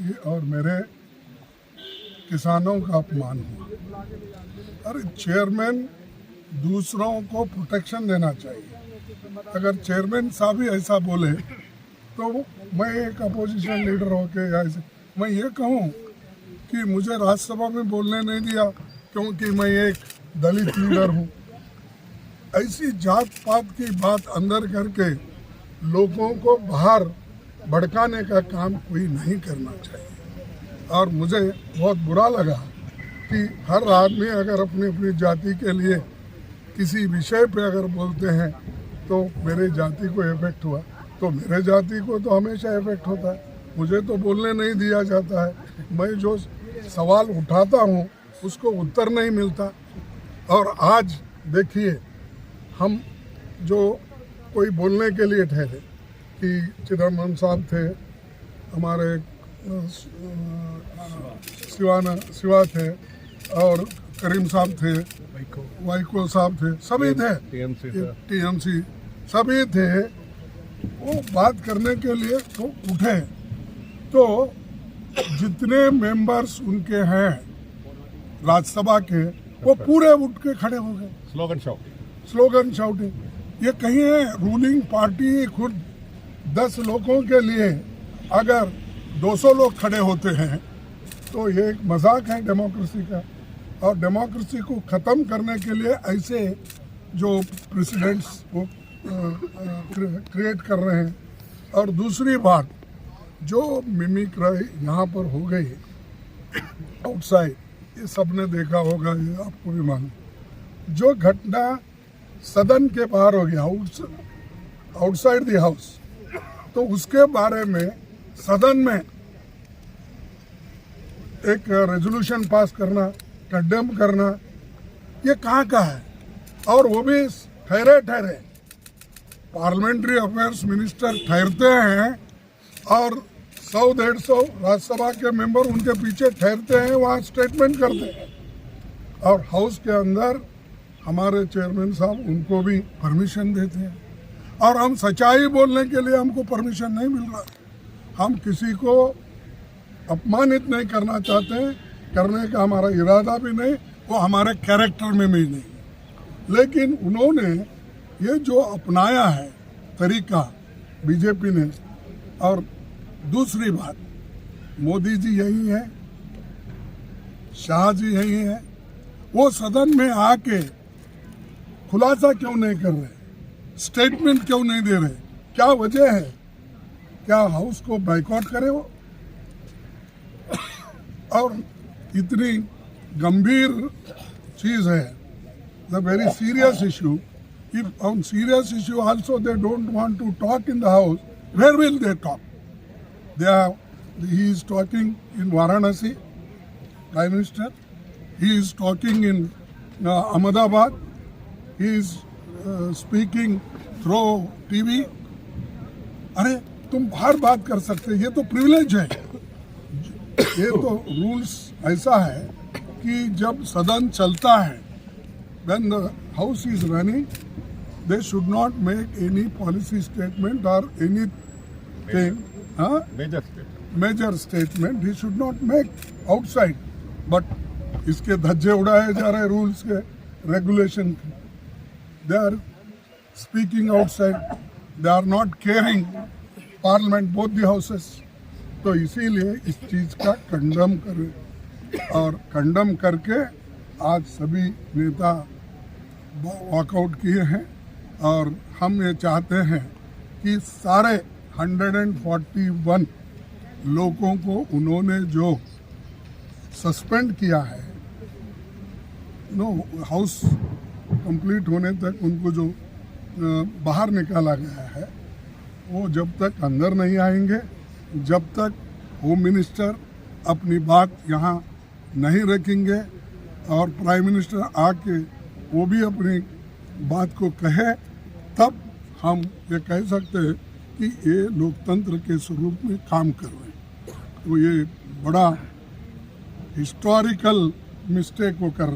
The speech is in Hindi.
कि और मेरे किसानों का अपमान हुआ। अरे चेयरमैन दूसरों को प्रोटेक्शन देना चाहिए। अगर चेयरमैन साहब ही ऐसा बोले तो मैं एक अपोजिशन लीडर होके ऐसे मैं ये कहूँ कि मुझे राज्यसभा में बोलने नहीं दिया क्योंकि मैं एक दलित लीडर हूँ। ऐसी जात पात की बात अंदर करके लोगों को बाहर भड़काने का काम कोई नहीं करना चाहिए। और मुझे बहुत बुरा लगा कि हर आदमी अगर अपनी अपनी जाति के लिए किसी विषय पे अगर बोलते हैं तो मेरे जाति को इफेक्ट हुआ, तो मेरे जाति को तो हमेशा इफेक्ट होता है। मुझे तो बोलने नहीं दिया जाता है। मैं जो सवाल उठाता हूँ उसको उत्तर नहीं मिलता। और आज देखिए हम जो कोई बोलने के लिए ठहरे कि चिदम्बरम साहब थे, हमारे शिवा थे और करीम साहब थे, वाइको साहब थे, सभी थे, टीएमसी सभी थे। वो बात करने के लिए तो उठे, तो जितने मेंबर्स उनके हैं राज्यसभा के वो पूरे उठ के खड़े हो गए। Slogan shouting. ये कहीं है रूलिंग पार्टी खुद 10 लोगों के लिए अगर 200 लोग खड़े होते हैं तो ये एक मजाक है डेमोक्रेसी का। और डेमोक्रेसी को ख़त्म करने के लिए ऐसे जो प्रेसिडेंट्स वो क्रिएट कर रहे हैं। और दूसरी बात जो मिमिक्री यहाँ पर हो गई आउटसाइड, ये सबने देखा होगा, ये आपको भी मालूम। जो घटना सदन के बाहर हो गया आउटसाइड द हाउस, तो उसके बारे में सदन में एक रेजोल्यूशन पास करना, कंडेम करना, ये कहाँ का है? और वो भी ठहरे पार्लियामेंट्री अफेयर्स मिनिस्टर ठहरते हैं और 100-150 राज्यसभा के मेंबर उनके पीछे ठहरते हैं, वहाँ स्टेटमेंट करते हैं। और हाउस के अंदर हमारे चेयरमैन साहब उनको भी परमिशन देते हैं। और हम सच्चाई बोलने के लिए हमको परमिशन नहीं मिल रहा। हम किसी को अपमानित नहीं करना चाहते, करने का हमारा इरादा भी नहीं, वो हमारे कैरेक्टर में भी नहीं। लेकिन उन्होंने ये जो अपनाया है तरीका बीजेपी ने, और दूसरी बात मोदी जी यही है, शाह जी यही है, वो सदन में आके खुलासा क्यों नहीं कर रहे, स्टेटमेंट क्यों नहीं दे रहे? क्या वजह है? क्या हाउस को बाइकआउट करे वो? और इतनी गंभीर चीज है, the very serious issue. If on serious issue also they don't want to talk in the house, where will they talk? He is talking in Varanasi, Prime Minister. He is talking in Ahmedabad. He is speaking through TV. अरे तुम बाहर बात कर सकते, ये तो प्रिविलेज है। ये तो रूल्स ऐसा है कि जब सदन चलता है, when the house is running, they should not make any policy statement or anything. Major statement he should not make outside. But इसके धज्जे उड़ाए जा रहे रूल्स के, रेगुलेशन के। They are speaking outside, they are not caring parliament both the houses. तो इसीलिए इस चीज़ का कंडम करें, और कंडम करके आज सभी नेता वॉकआउट किए हैं। और हम ये चाहते हैं कि सारे 141 लोगों को उन्होंने जो सस्पेंड किया है, हाउस कंप्लीट होने तक उनको जो बाहर निकाला गया है, वो जब तक अंदर नहीं आएंगे, जब तक होम मिनिस्टर अपनी बात यहाँ नहीं रखेंगे और प्राइम मिनिस्टर आके वो भी अपनी बात को कहे, तब हम ये कह सकते हैं कि ये लोकतंत्र के स्वरूप में काम कर रहे हैं। तो ये बड़ा हिस्टोरिकल मिस्टेक वो कर रहे हैं।